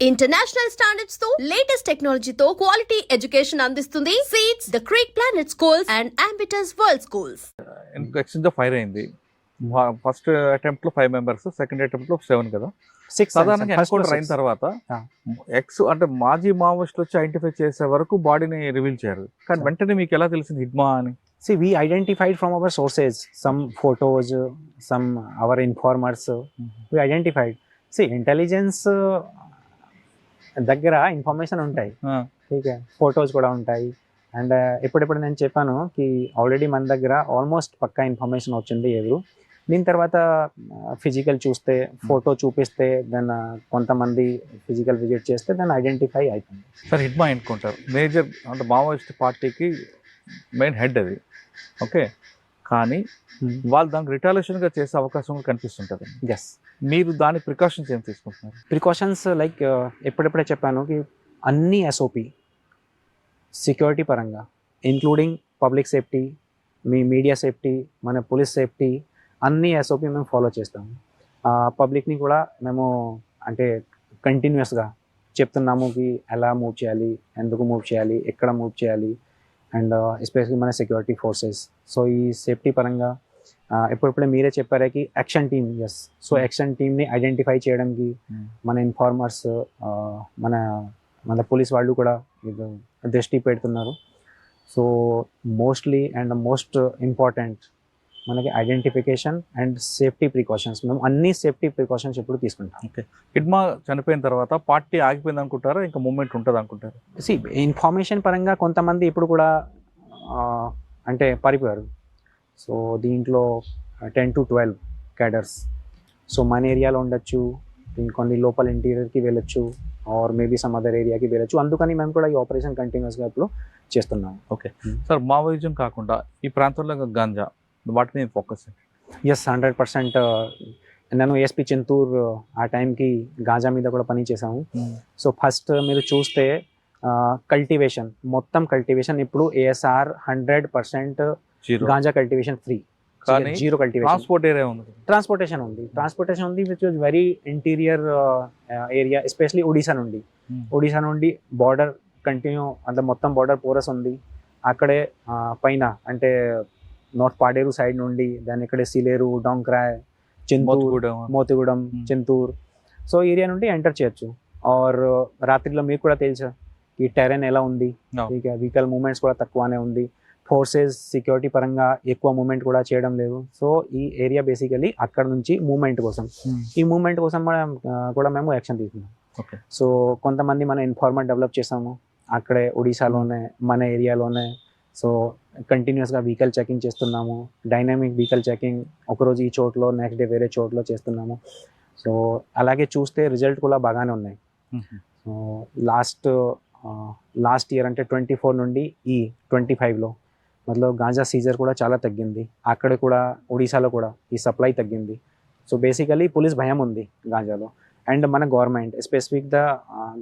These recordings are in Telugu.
ఇంటర్నేషనల్ స్టాండర్డ్స్ తో లేటెస్ట్ టెక్నాలజీతో క్వాలిటీ ఎడ్యుకేషన్ అందిస్తుంది seats the creek planet schools and Ambitus world schools. Exchange fire అయింది. ఫస్ట్ అటెంప్ట్ లో 5 మెంబర్స్, సెకండ్ అటెంప్ట్ లో 7 కదా. 6 సాధారణంగా ఎన్కౌంటర్ అయిన తర్వాత ఎక్స్ అంటే మాజీ మావోయిస్టులు వచ్చి ఐడెంటిఫై చేసే వరకు బాడీని రివీల్ చేయరు, కానీ వెంటనే మీకు ఎలా తెలిసింది హిడ్మా అని? See, we identified from our sources some photos, some our informers. We identified. See, intelligence దగ్గర ఇన్ఫర్మేషన్ ఉంటాయి, ఓకే, ఫొటోస్ కూడా ఉంటాయి. అండ్ ఎప్పుడెప్పుడు నేను చెప్పాను కి ఆల్రెడీ మన దగ్గర ఆల్మోస్ట్ పక్కా ఇన్ఫర్మేషన్ వచ్చింది ఎవరు. దీని తర్వాత ఫిజికల్ చూస్తే, ఫోటో చూపిస్తే, దెన్ కొంతమంది ఫిజికల్ విజిట్ చేస్తే దెన్ ఐడెంటిఫై అవుతుంది. సార్, హిడ్మా ఎన్కౌంటర్ మేజర్ అంటే మావోయిస్ట్ పార్టీకి మెయిన్ హెడ్ అది, ఓకే, కానీ వాళ్ళు దానికి రిటాలియేషన్గా చేసే అవకాశం కూడా కనిపిస్తుంటుంది. ఎస్, మీరు దాని ప్రికాషన్స్ ఏం తీసుకుంటున్నారు? ప్రికాషన్స్ లైక్ ఎప్పుడెప్పుడే చెప్పాను కి అన్ని ఎస్ఓపి సెక్యూరిటీ పరంగా, ఇంక్లూడింగ్ పబ్లిక్ సేఫ్టీ, మీ మీడియా సేఫ్టీ, మన పోలీస్ సేఫ్టీ, అన్ని ఎస్ఓపి మేము ఫాలో చేస్తాము. పబ్లిక్ని కూడా మేము అంటే కంటిన్యూస్గా చెప్తున్నాము కి ఎలా మూవ్ చేయాలి, ఎందుకు మూవ్ చేయాలి, ఎక్కడ మూవ్ చేయాలి, అండ్ ఎస్పెషల్లీ మన సెక్యూరిటీ ఫోర్సెస్. సో ఈ సేఫ్టీ పరంగా ఎప్పుడెప్పుడే మీరే చెప్పారే కి action team, yes, so action టీమ్ని ఐడెంటిఫై చేయడానికి మన ఇన్ఫార్మర్స్, మన మన పోలీస్ వాళ్ళు కూడా దృష్టి పెడుతున్నారు. So mostly and most important మనకి ఐడెంటిఫికేషన్ అండ్ సేఫ్టీ ప్రికాషన్స్. మేము అన్ని సేఫ్టీ ప్రికాషన్స్ ఎప్పుడు తీసుకుంటాం. ఓకే, హిడ్మా చనిపోయిన తర్వాత పార్టీ ఆగిపోయింది అనుకుంటారా, ఇంకా మూవ్మెంట్ ఉంటుంది అనుకుంటారా? సి ఇన్ఫర్మేషన్ పరంగా కొంతమంది ఇప్పుడు కూడా అంటే పారిపోయారు. సో దీంట్లో 10 to 12 క్యాడర్స్. సో మన ఏరియాలో ఉండొచ్చు, కొన్ని లోపల ఇంటీరియర్కి వెళ్ళొచ్చు, ఆర్ మేబీ సమ్ అదర్ ఏరియాకి వెళ్ళొచ్చు. అందుకని మేము కూడా ఈ ఆపరేషన్ కంటిన్యూస్గా ఇప్పుడు చేస్తున్నాం. ఓకే సార్, మావోయిజం కాకుండా ఈ ప్రాంతంలో గాంజా, వాటిని ఫోకస్? ఎస్, 100%. నేను ఏఎస్పీ చింతూర్ ఆ టైంకి గాంజా మీద కూడా పని చేశాము. సో ఫస్ట్ మీరు చూస్తే కల్టివేషన్, మొత్తం కల్టివేషన్ ఇప్పుడు ఏఎస్ఆర్ 100% గాంజా కల్టివేషన్ ఫ్రీ, కానీ జీరో కల్టివేషన్. ట్రాన్స్పోర్ట్ ఏరియా ఉంది, ట్రాన్స్పోర్టేషన్ ఉంది which was very interior area, especially Odisha నుండి బార్డర్ కంటిన్యూ, అంటే మొత్తం బార్డర్ పోరస్ ఉంది. అక్కడే పైన అంటే నార్త్ పాడేరు సైడ్ నుండి, దాని ఇక్కడే సిలేరు, డొంక్రాయ్, చింతూర్, మోతిగూడెం, చింతూర్, సో ఏరియా నుండి ఎంటర్ చేయొచ్చు. ఆర్ రాత్రిలో మీకు కూడా తెలుసు ఈ టెరెన్ ఎలా ఉంది, వెహికల్ మూవ్మెంట్స్ కూడా తక్కువనే ఉంది. ఫోర్సెస్ సెక్యూరిటీ పరంగా ఎక్కువ మూవ్మెంట్ కూడా చేయడం లేదు. సో ఈ ఏరియా బేసికలీ అక్కడ నుంచి మూవ్మెంట్ కోసం, ఈ మూవ్మెంట్ కోసం కూడా మేము యాక్షన్ తీసుకున్నాం. సో కొంతమంది మన ఇన్ఫార్మర్ డెవలప్ చేసాము అక్కడే ఒడిశాలోనే, మన ఏరియాలోనే. సో కంటిన్యూస్గా వెహికల్ చెకింగ్ చేస్తున్నాము, డైనామిక్ వెహికల్ చెకింగ్, ఒకరోజు ఈ చోట్లో, నెక్స్ట్ డే వేరే చోట్లో చేస్తున్నాము. సో అలాగే చూస్తే రిజల్ట్ కూడా బాగానే ఉన్నాయి. సో లాస్ట్ ఇయర్ అంటే 24 నుండి ఈ 25లో మతలబ్ గాంజా సీజర్ కూడా చాలా తగ్గింది. అక్కడ కూడా ఒడిశాలో కూడా ఈ సప్లై తగ్గింది. సో బేసికలీ పోలీస్ భయం ఉంది గాంజాలో. అండ్ మన government specific the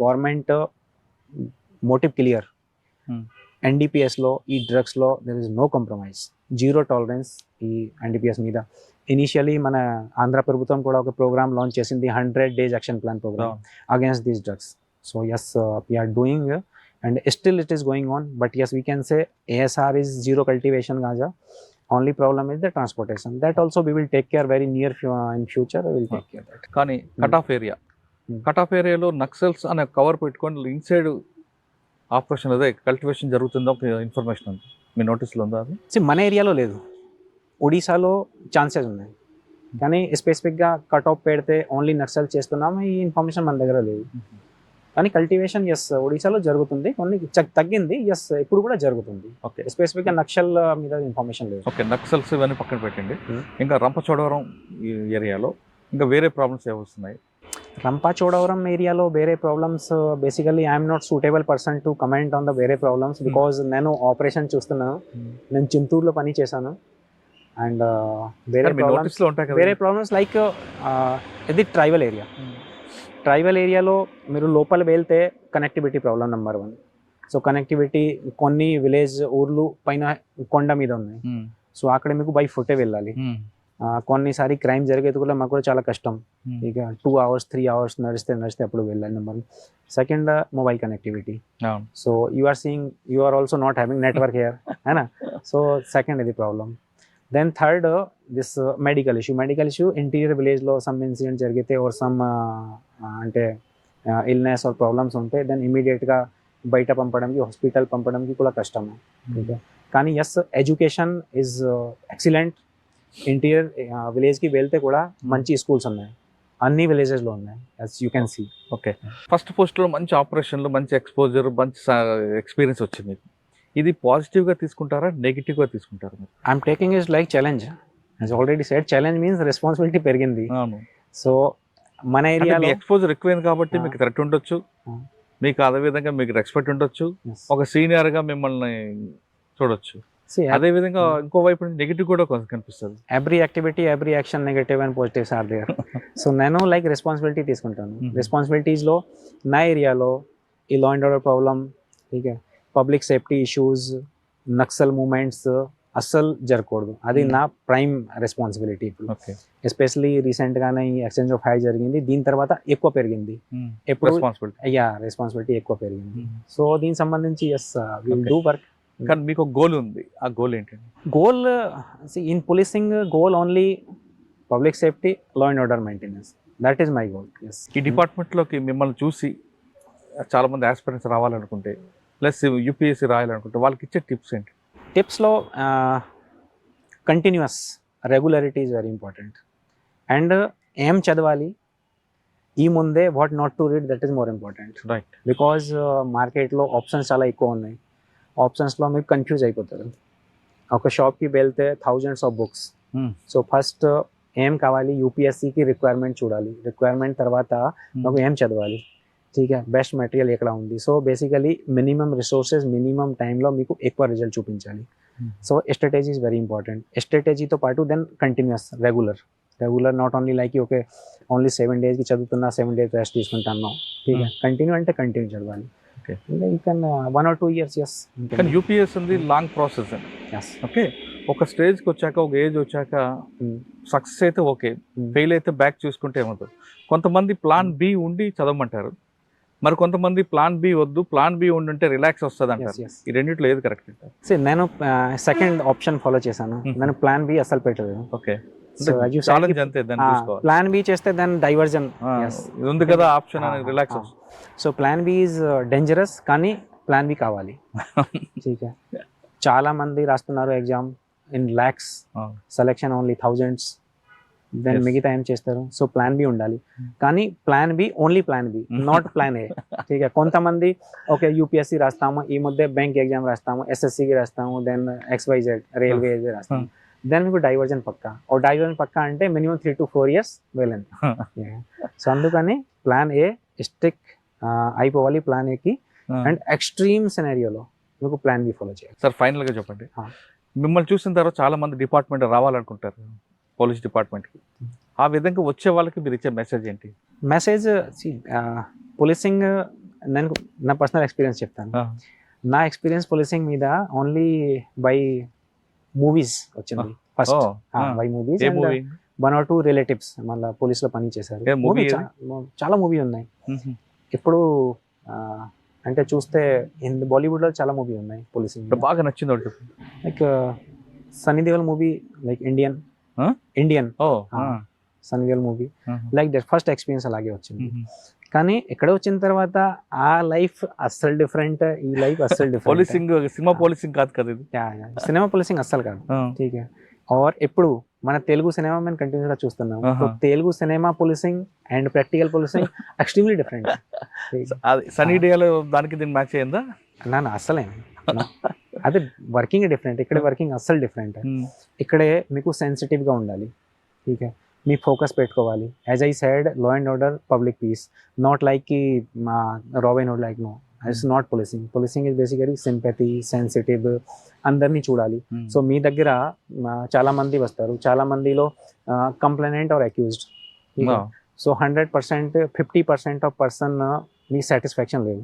government motive clear, ఎన్డీపీఎస్లో ఈ డ్రగ్స్లో there is no compromise, zero tolerance ఈ ఎన్డీపీఎస్ మీద. ఇనిషియలీ మన ఆంధ్ర ప్రభుత్వం కూడా ఒక ప్రోగ్రామ్ లాంచ్ చేసింది, 100 days action plan programme against these drugs. So yes, we are doing and still it is going on, but yes, we can say ASR is zero cultivation ganja. Only problem is the transportation. That also we will take care very near in future. We will take care that. కానీ కట్ ఆఫ్ ఏరియాలో నక్సల్స్ అనే కవర్ పెట్టుకొని ఇన్సైడ్ ఆపరేషన్ అదే కల్టివేషన్ జరుగుతుందో ఇన్ఫర్మేషన్ ఉంది, మీ నోటీస్లో ఉందా అది? మన ఏరియాలో లేదు, ఒడిశాలో ఛాన్సెస్ ఉన్నాయి, కానీ స్పెసిఫిక్గా కట్ ఆఫ్ పెడితే ఓన్లీ నక్సల్ చేస్తున్నాము ఈ ఇన్ఫర్మేషన్ మన దగ్గర లేదు. కానీ కల్టివేషన్ ఎస్ ఒడిశాలో జరుగుతుంది, కొన్ని తగ్గింది, ఎస్ ఇప్పుడు కూడా జరుగుతుంది. ఓకే, స్పెసిఫిక్గా నక్సల్ మీద ఇన్ఫర్మేషన్ లేదు. ఓకే, నక్సల్స్ ఇవన్నీ పక్కన పెట్టండి. ఇంకా రంపచోడవరం ఏరియాలో ఇంకా వేరే ప్రాబ్లమ్స్ ఏమొస్తున్నాయి? రంపచోడవరం ఏరియాలో వేరే problems basically I'm not suitable person to comment on the వేరే ప్రాబ్లమ్స్, బికాజ్ నేను ఆపరేషన్ చూస్తున్నాను, నేను చింతూరులో పని చేశాను. అండ్ వేరే ప్రాబ్లమ్స్ లైక్ ఇది ట్రైబల్ ఏరియాలో మీరు లోపల వెళ్తే connectivity problem number 1. So connectivity కొన్ని విలేజ్ ఊర్లు పైన కొండ మీద ఉన్నాయి, సో అక్కడ మీకు బై ఫుటే వెళ్ళాలి. కొన్నిసారి క్రైమ్ జరిగేది కూడా మాకు కూడా చాలా కష్టం. ఇక 2 hours 3 hours నడిస్తే అప్పుడు వెళ్ళండి నెంబర్. Second mobile connectivity. అవును. So you are seeing you are also not having network here అయినా. సో సెకండ్ ఇది problem. Then third this medical issue. Interior విలేజ్లో సమ్ ఇన్సిడెంట్ జరిగితే ఆర్ సమ్ అంటే ఇల్నెస్ ఆర్ ప్రాబ్లమ్స్ ఉంటే దెన్ ఇమీడియట్గా బయట పంపడానికి హాస్పిటల్ పంపడానికి కూడా కష్టము. కానీ yes education is excellent. Interior విలేజ్కి వెళ్తే కూడా మంచి స్కూల్స్ ఉన్నాయి, అన్ని విలేజెస్లో ఉన్నాయి, as you can see. Okay, first పోస్ట్లో మంచి ఆపరేషన్లు, మంచి ఎక్స్పోజర్, మంచి ఎక్స్పీరియన్స్ వచ్చింది మీకు. ఇది పాజిటివ్గా తీసుకుంటారా, నెగిటివ్గా తీసుకుంటారా మీరు? I'm taking is like challenge. As already said, challenge means responsibility పెరిగింది. అవును. సో మన ఏరియాలో ఎక్స్పోజర్ ఎక్కువైంది కాబట్టి మీకు థ్రెట్ ఉండొచ్చు, మీకు అదే విధంగా మీకు రెస్పెక్ట్ ఉండొచ్చు, ఒక సీనియర్గా మిమ్మల్ని చూడొచ్చు. అదే విధంగా ఇంకో వైపు నెగిటివ్ కూడా కొంచెం కనిపిస్తుంది. Every activity, every action negative and positives are there. So నేను లైక్ రెస్పాన్సిబిలిటీ తీసుకుంటాను. రెస్పాన్సిబిలిటీస్లో నా ఏరియాలో ఈ law and order problem, okay, public safety issues, Naxal moments అస్సలు జరగకూడదు. అది నా ప్రైమ్ రెస్పాన్సిబిలిటీ. ఇప్పుడు ఎస్పెషలీ రీసెంట్గానే ఈ ఎక్స్చేంజ్ ఆఫ్ హై జరిగింది, దీని తర్వాత ఎక్కువ పెరిగింది. ఎప్పుడు రెస్పాన్సిబిలిటీ ఎక్కువ పెరిగింది. సో దీనికి సంబంధించి ఎస్ విల్ డూ వర్క్. కానీ మీకు ఒక గోల్ ఉంది, ఆ గోల్ ఏంటండి? Goal in policing, goal only public safety, law and order maintenance. That is my goal. ఈ డిపార్ట్మెంట్లోకి మిమ్మల్ని చూసి చాలామంది ఆస్పిరెంట్స్ రావాలనుకుంటే, ప్లస్ యూపీఎస్సీ రాయాలనుకుంటే వాళ్ళకి ఇచ్చే టిప్స్ ఏంటి? టిప్స్లో continuous regularity is very important. And ఏం చదవాలి, ఈ ముందే what not to read, that is more important. Right. Because మార్కెట్లో ఆప్షన్స్ చాలా ఎక్కువ ఉన్నాయి. ఆప్షన్స్లో మీరు కన్ఫ్యూజ్ అయిపోతారు. ఒక షాప్కి వెళ్తే thousands of books. So first ఏం కావాలి, యూపీఎస్సీకి రిక్వైర్మెంట్ చూడాలి. రిక్వైర్మెంట్ తర్వాత మాకు ఏం చదవాలి, ठीक है, బెస్ట్ మెటీరియల్ ఎక్కడ ఉంది. So basically minimum resources, minimum టైంలో మీకు ఎక్కువ రిజల్ట్ చూపించాలి. So strategy is very important. స్ట్రాటజీతో పాటు then continuous regular not only like okay only 7 daysకి చదువుతున్నా, 7 days రెస్ట్ తీసుకుంటాను. ठीक है, కంటిన్యూ అంటే కంటిన్యూ చదవాలి. You can 1 or 2 years. Yes, కానీ యూపీఎస్ ఉంది లాంగ్ ప్రాసెస్ అండి. ఓకే, ఒక స్టేజ్కి వచ్చాక, ఒక ఏజ్ వచ్చాక సక్సెస్ అయితే ఓకే, ఫెయిల్ అయితే బ్యాక్ చూసుకుంటే ఏమవుతుంది. కొంతమంది ప్లాన్ బి ఉండి చదవమంటారు, మరి కొంతమంది ప్లాన్ బి వద్దు, ప్లాన్ బి ఉండుంటే రిలాక్స్ వస్తుంది అంటారు. ఈ రెండిట్లో ఏది కరెక్ట్ అంటారు? నేను సెకండ్ ఆప్షన్ ఫాలో చేశాను. నేను ప్లాన్ బి అసలు పెట్టలేదు. ఓకే, ఛాలెంజ్ అంతే. దాన్ని చూసుకోవాలి. ప్లాన్ బి చేస్తే దాని డైవర్జన్ ఉంది కదా ఆప్షన్ అని రిలాక్స్ వస్తుంది. So plan B is dangerous, కానీ ప్లాన్ బి కావాలి. ठीक है, చాలా మంది రాస్తున్నారు exam in lakhs, selection only thousands, then మిగతా ఏం చేస్తారు. సో ప్లాన్ బి ఉండాలి, కానీ plan B only plan B, not plan A. ठीक है, కొంతమంది ఓకే యూపీఎస్సీ రాస్తాము, ఈ మధ్య బ్యాంక్ ఎగ్జామ్ రాస్తాము, ఎస్ఎస్సికి రాస్తాము, దెన్ XYZ రైల్వే రాస్తాము, దెన్ మీకు డైవర్జన్ పక్కా. ఓ డైవర్జన్ పక్కా అంటే మినిమం 3 to 4 years వెళ్ళండి. సో అందుకని ప్లాన్ ఏ స్టిక్ అయిపోవాలి, ప్లాన్ ఏకి. అండ్ ఎక్స్ట్రీమ్ సినారియోలో మీకు ప్లాన్ బి ఫాలో చేయాలి. సార్ ఫైనల్గా చెప్పండి, మిమ్మల్ని చూసిన తర్వాత చాలా మంది డిపార్ట్మెంట్ రావాలనుకుంటారు, పోలీస్ డిపార్ట్మెంట్కి. ఆ విధంగా వచ్చే వాళ్ళకి మీరు ఇచ్చే మెసేజ్ ఏంటి? మెసేజ్ పోలీసింగ్, నేను నా పర్సనల్ ఎక్స్పీరియన్స్ చెప్తాను. నా ఎక్స్పీరియన్స్ పోలీసింగ్ మీద ఓన్లీ బై మూవీస్ వచ్చింది. First by movies, 1 or 2 relatives మళ్ళీ పోలీస్లో పని చేశారు. చాలా మూవీ ఉన్నాయి ఇప్పుడు. అంటే చూస్తే బాలీవుడ్లో చాలా మూవీ ఉన్నాయి పోలీసింగ్. బాగా నచ్చింది ఒకటి, like Sunny Deval movie, like Indian Sunny Deval movie, like that first experience అలాగే వచ్చింది. కానీ ఎక్కడ వచ్చిన తర్వాత ఆ లైఫ్ అస్సలు డిఫరెంట్, ఈ లైఫ్ అస్సలు డిఫరెంట్. పోలీసింగ్ సినిమా పోలీసింగ్ కాదు కదా ఇది, సినిమా పోలీసింగ్ అస్సలు కాదు. ठीक है, और ఎప్పుడు మన తెలుగు సినిమా మేము కంటిన్యూస్గా చూస్తున్నాం. Telugu cinema policing and practical policing extremely different. Sunny Deol దానికి దీన్ని మ్యాచ్ అయ్యిందా? నా అస్సలే అదే వర్కింగ్ డిఫరెంట్, ఇక్కడ వర్కింగ్ అస్సలు డిఫరెంట్. ఇక్కడే మీకు సెన్సిటివ్గా ఉండాలి. ठीक है, మీ ఫోకస్ పెట్టుకోవాలి. As I said, law and order, public peace, not like కి Robin Hood, like no, it's not policing. Policing is basically sympathy, sensitive, అందరినీ చూడాలి. సో మీ దగ్గర చాలా మంది వస్తారు, చాలా మందిలో complainant or accused. So 100%, 50% of person మీ సాటిస్ఫాక్షన్ లేదు.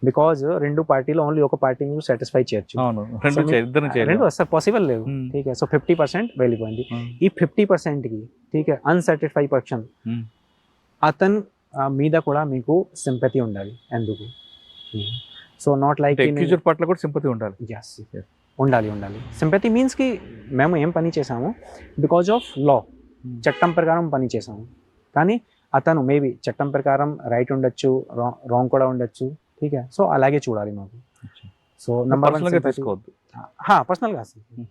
బికాజ్ రెండు పార్టీలో ఓన్లీ ఒక పార్టీ మీరు సాటిస్ఫై చేయొచ్చు. అవును, రెండు ఇద్దరు రెండు వస్తే పాసిబుల్ లేదు. ఠీక్ సో 50% వెళ్ళిపోయింది. ఈ 50%కి ఠీక్ అన్సాటిస్ఫై పర్సన్ అతను మీద కూడా మీకు సింపతి ఉండాలి. ఎందుకు? సో నాట్ లైక్ ఎక్యూజ్డ్ పట్ల కూడా సింపతి ఉండాలి. ఉండాలి. సింపతి మీన్స్కి మేము ఏం పని చేసాము బికాజ్ ఆఫ్ లా, చట్టం ప్రకారం పని చేసాము. కానీ అతను మేబీ చట్టం ప్రకారం రైట్ ఉండొచ్చు, రాంగ్ కూడా ఉండొచ్చు. ఠీక్ సో అలాగే చూడాలి మాకు. సో నెంబర్ 1 తీసుకోవద్దు. పర్సనల్గా.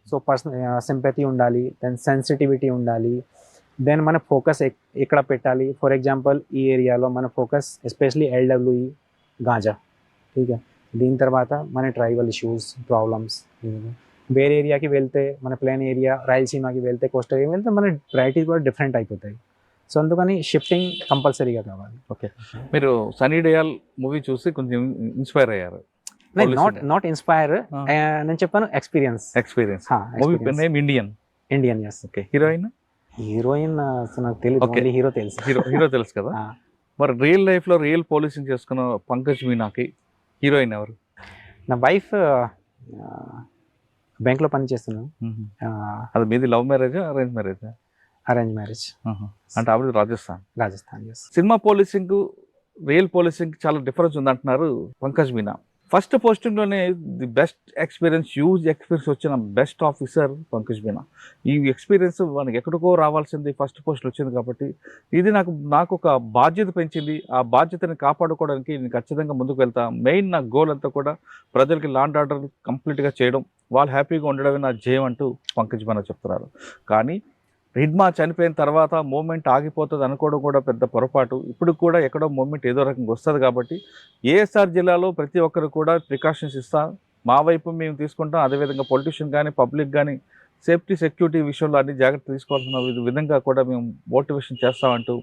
సో పర్సనల్ సింపతి ఉండాలి, దెన్ సెన్సిటివిటీ ఉండాలి, దెన్ మన ఫోకస్ ఎక్కడ పెట్టాలి. ఫర్ ఎగ్జాంపుల్ ఈ ఏరియాలో మన ఫోకస్ ఎస్పెషలీ LWE గాంజా. ఠీక్ దీని తర్వాత మన ట్రైబల్ ఇష్యూస్ ప్రాబ్లమ్స్. వేరే ఏరియాకి వెళ్తే మన ప్లేన్ ఏరియా రాయలసీమకి వెళ్తే కోస్టల్ ఏరియా వెళ్తే మన ప్రయారిటీస్ కూడా డిఫరెంట్ అయిపోతాయి. సో అందుకని షిఫ్టింగ్ కంపల్సరీగా కావాలి. ఓకే, మీరు సనీ డయాల్ మూవీ చూసి కొంచెం ఇన్స్పైర్ అయ్యారు? నాట్ ఇన్స్పైర్, నేను చెప్పాను experience. Movie name Indian. Yes. Okay, heroine నాకు తెలియదు, హీరో తెలుసు. హీరో తెలుసు కదా. మరి రియల్ లైఫ్ లో రియల్ పోలీసింగ్ చేసుకున్న పంకజ్ మీనాకి హీరోయిన్ ఎవరు? నా వైఫ్ బ్యాంక్లో పని చేస్తున్నాను. అది మీది లవ్ మ్యారేజా అరేంజ్ మ్యారేజా? Arrange marriage. అంటే ఆవిడ Rajasthan. Yes. Cinema policing real policing చాలా డిఫరెన్స్ ఉంది అంటున్నారు పంకజ్ మీనా. ఫస్ట్ పోస్టింగ్ లోనే the best experience, huge experience వచ్చిన బెస్ట్ ఆఫీసర్ పంకజ్ మీనా. ఈ ఎక్స్పీరియన్స్ మనకి ఎక్కడికో రావాల్సింది, ఫస్ట్ పోస్ట్ వచ్చింది కాబట్టి ఇది నాకు ఒక బాధ్యత పెంచింది. ఆ బాధ్యతని కాపాడుకోవడానికి నేను ఖచ్చితంగా ముందుకు వెళ్తా. మెయిన్ నా గోల్ అంతా కూడా ప్రజలకి లా అండ్ ఆర్డర్ కంప్లీట్గా చేయడం, వాళ్ళు హ్యాపీగా ఉండడమే నా జయం అంటూ పంకజ్ మీనా చెప్తున్నారు. కానీ హిడ్మా చనిపోయిన తర్వాత మూమెంట్ ఆగిపోతుంది అనుకోవడం కూడా పెద్ద పొరపాటు. ఇప్పుడు కూడా ఎక్కడో మూమెంట్ ఏదో రకంగా వస్తుంది కాబట్టి ఏఎస్ఆర్ జిల్లాలో ప్రతి ఒక్కరు కూడా ప్రికాషన్స్ ఇస్తాం, మా వైపు మేము తీసుకుంటాం. అదేవిధంగా పొలిటీషియన్ కానీ పబ్లిక్ కానీ సేఫ్టీ సెక్యూరిటీ విషయంలో అన్ని జాగ్రత్త తీసుకోవాల్సిన విధంగా కూడా మేము మోటివేషన్ చేస్తామంటూ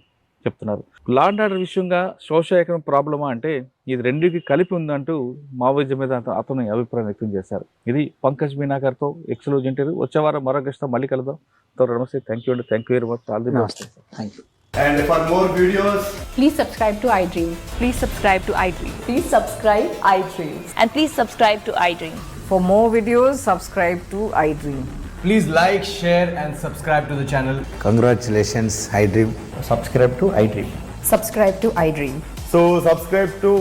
చెప్తున్నారు. లా అండ్ ఆర్డర్ విషయంగా సోషల్ ఎకనామిక్ ప్రాబ్లమా అంటే ఇది రెండుకి కలిపి ఉందంటూ మావోయిజం మీద అతను అభిప్రాయం వ్యక్తం చేశారు. ఇది పంకజ్ మీనా గారితో ఎక్స్క్లూజివ్ ఇంటర్వ్యూ. వచ్చే వారం మరో గెస్ట్తో మళ్ళీ కలుద్దాం. నమస్తే, thank you very much. All the best. Thank you. And for more videos, Please subscribe to iDream. Please subscribe to iDream. Please subscribe iDream. And please subscribe to iDream. For more videos, subscribe to iDream. please like, share and subscribe to the channel. Congratulations, iDream. Subscribe to iDream. Subscribe to iDream. So subscribe to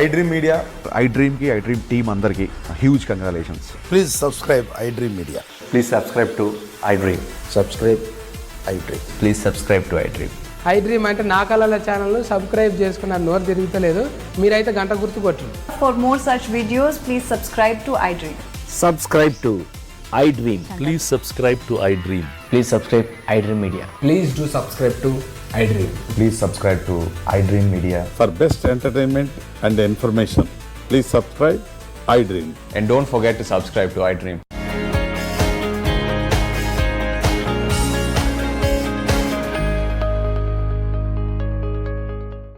iDream Media. iDream ki iDream team andarki huge congratulations. Please subscribe iDream Media. Please subscribe to iDream. Subscribe iDream. Please subscribe to iDream. iDream అంటే నా కళల ఛానల్ సబ్స్క్రైబ్ చేసుకున్న నోరు తిరుగుతలేదు, మీరైతే గంట గుర్తు కొట్టండి. For more such videos, please subscribe to iDream. Subscribe to iDream. Please subscribe to iDream. Please subscribe iDream Media. Please do subscribe to iDream. Please subscribe to iDream Media. For best entertainment and information, please subscribe iDream. And don't forget to subscribe to iDream.